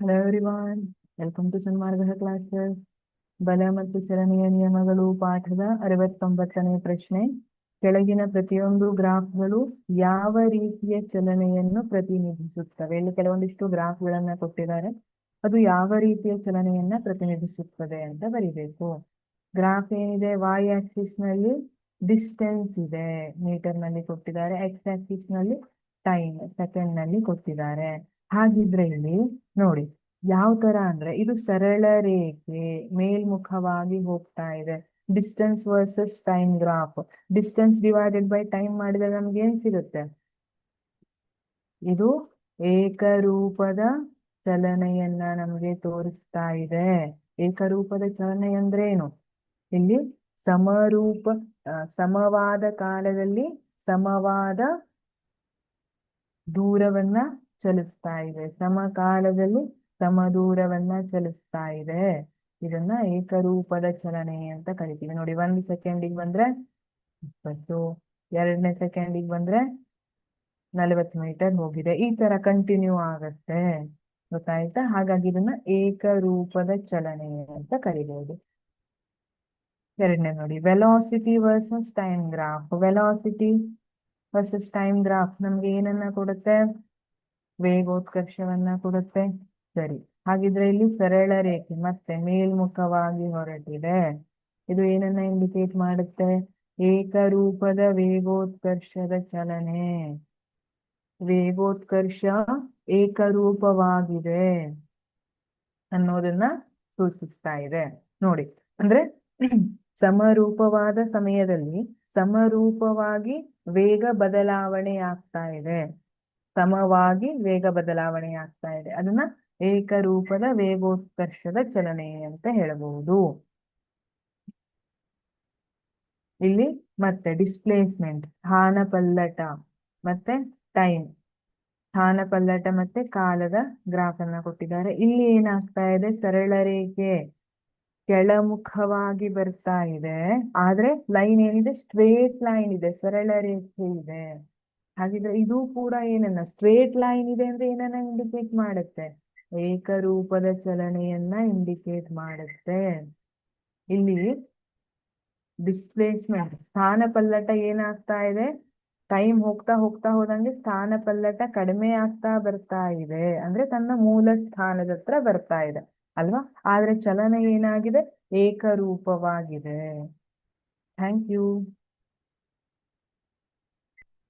Hello everyone, welcome to Sanmarga classes. ಬಲ ಮತ್ತು ಚಲನೆಯ ನಿಯಮಗಳು ಪಾಠದ 69ನೇ ಪ್ರಶ್ನೆ. ಕೆಳಗಿನ ಪ್ರತಿಯೊಂದು ಗ್ರಾಫ್ಗಳು ಯಾವ ರೀತಿಯ ಚಲನೆಯನ್ನು ಪ್ರತಿನಿಧಿಸುತ್ತವೆ? ಇಲ್ಲಿ ಕೆಲವೊಂದಿಷ್ಟು ಗ್ರಾಫ್ಗಳನ್ನ ಕೊಟ್ಟಿದ್ದಾರೆ. ಅದು ಯಾವ ರೀತಿಯ ಚಲನೆಯನ್ನ ಪ್ರತಿನಿಧಿಸುತ್ತದೆ ಅಂತ ಬರಿಬೇಕು. ಗ್ರಾಫ್ ಏನಿದೆ, y ಆಕ್ಸಿಸ್ ನಲ್ಲಿ ಡಿಸ್ಟೆನ್ಸ್ ಇದೆ, ಮೀಟರ್ ನಲ್ಲಿ ಕೊಟ್ಟಿದ್ದಾರೆ. ಎಕ್ಸ್ ಆಕ್ಸಿಸ್ ನಲ್ಲಿ ಟೈಮ್, ಸೆಕೆಂಡ್ ನಲ್ಲಿ ಕೊಟ್ಟಿದ್ದಾರೆ. ಹಾಗಿದ್ರೆ ಇಲ್ಲಿ ನೋಡಿ, ಯಾವ ತರ ಅಂದ್ರೆ ಇದು ಸರಳ ರೇಖೆ ಮೇಲ್ಮುಖವಾಗಿ ಹೋಗ್ತಾ ಇದೆ. Distance versus time graph. Distance divided by time ಮಾಡಿದಾಗ ನಮ್ಗೆ ಏನ್ ಸಿಗುತ್ತೆ? ಇದು ಏಕರೂಪದ ಚಲನೆಯನ್ನ ನಮಗೆ ತೋರಿಸ್ತಾ ಇದೆ. ಏಕರೂಪದ ಚಲನೆ ಅಂದ್ರೆ ಏನು? ಇಲ್ಲಿ ಸಮರೂಪ ಸಮವಾದ ಕಾಲದಲ್ಲಿ ಸಮವಾದ ದೂರವನ್ನ ಚಲಿಸ್ತಾ ಇದೆ. ಸಮಕಾಲದಲ್ಲಿ ಸಮ ದೂರವನ್ನ ಚಲಿಸ್ತಾ ಇದೆ. ಇದನ್ನ ಏಕರೂಪದ ಚಲನೆ ಅಂತ ಕರಿತೀವಿ. ನೋಡಿ, 1 ಸೆಕೆಂಡಿಗೆ ಬಂದ್ರೆ 20, 2ನೇ ಸೆಕೆಂಡಿಗೆ ಬಂದ್ರೆ 40 ಮೀಟರ್ ಹೋಗಿದೆ. ಈ ತರ ಕಂಟಿನ್ಯೂ ಆಗತ್ತೆ, ಗೊತ್ತಾಯ್ತಾ? ಹಾಗಾಗಿ ಇದನ್ನ ಏಕರೂಪದ ಚಲನೆ ಅಂತ ಕರಿಬಹುದು. ಎರಡನೇ ನೋಡಿ, velocity versus time graph. Velocity versus time graph ನಮ್ಗೆ ಏನನ್ನ ಕೊಡುತ್ತೆ? ವೇಗೋತ್ಕರ್ಷವನ್ನ ಕೊಡುತ್ತೆ. ಸರಿ, ಹಾಗಿದ್ರೆ ಇಲ್ಲಿ ಸರಳ ರೇಖೆ ಮತ್ತೆ ಮೇಲ್ಮುಖವಾಗಿ ಹೊರಟಿದೆ. ಇದು ಏನನ್ನ ಇಂಡಿಕೇಟ್ ಮಾಡುತ್ತೆ? ಏಕರೂಪದ ವೇಗೋತ್ಕರ್ಷದ ಚಲನೆ. ವೇಗೋತ್ಕರ್ಷ ಏಕರೂಪವಾಗಿದೆ ಅನ್ನೋದನ್ನ ಸೂಚಿಸ್ತಾ ಇದೆ. ನೋಡಿ, ಅಂದ್ರೆ ಸಮರೂಪವಾದ ಸಮಯದಲ್ಲಿ ಸಮರೂಪವಾಗಿ ವೇಗ ಬದಲಾವಣೆ ಆಗ್ತಾ ಇದೆ. ಸಮವಾಗಿ ವೇಗ ಬದಲಾವಣೆ ಆಗ್ತಾ ಇದೆ. ಅದನ್ನ ಏಕರೂಪದ ವೇಗೋತ್ಕರ್ಷದ ಚಲನೆ ಅಂತ ಹೇಳಬಹುದು. ಇಲ್ಲಿ ಮತ್ತೆ ಡಿಸ್ಪ್ಲೇಸ್ಮೆಂಟ್, ಸ್ಥಾನಪಲ್ಲಟ ಮತ್ತೆ ಟೈಮ್, ಸ್ಥಾನಪಲ್ಲಟ ಮತ್ತೆ ಕಾಲದ ಗ್ರಾಫ್ ಅನ್ನ ಕೊಟ್ಟಿದ್ದಾರೆ. ಇಲ್ಲಿ ಏನಾಗ್ತಾ ಇದೆ? ಸರಳ ರೇಖೆ ಕೆಳಮುಖವಾಗಿ ಬರ್ತಾ ಇದೆ. ಆದ್ರೆ ಲೈನ್ ಏನಿದೆ? ಸ್ಟ್ರೇಟ್ ಲೈನ್ ಇದೆ, ಸರಳ ರೇಖೆ ಇದೆ. ಹಾಗಿದ್ರೆ ಇದು ಕೂಡ ಏನನ್ನ, ಸ್ಟ್ರೇಟ್ ಲೈನ್ ಇದೆ ಅಂದ್ರೆ ಏನನ್ನ ಇಂಡಿಕೇಟ್ ಮಾಡುತ್ತೆ? ಏಕರೂಪದ ಚಲನೆಯನ್ನ ಇಂಡಿಕೇಟ್ ಮಾಡುತ್ತೆ. ಇಲ್ಲಿ ಡಿಸ್ಪ್ಲೇಸ್ಮೆಂಟ್, ಸ್ಥಾನಪಲ್ಲಟ ಏನಾಗ್ತಾ ಇದೆ? ಟೈಮ್ ಹೋಗ್ತಾ ಹೋಗ್ತಾ ಹೋದಂಗೆ ಸ್ಥಾನಪಲ್ಲಟ ಕಡಿಮೆ ಆಗ್ತಾ ಬರ್ತಾ ಇದೆ. ಅಂದ್ರೆ ತನ್ನ ಮೂಲ ಸ್ಥಾನದ ಹತ್ರ ಬರ್ತಾ ಇದೆ ಅಲ್ವಾ? ಆದ್ರೆ ಚಲನೆ ಏನಾಗಿದೆ? ಏಕರೂಪವಾಗಿದೆ. Thank you.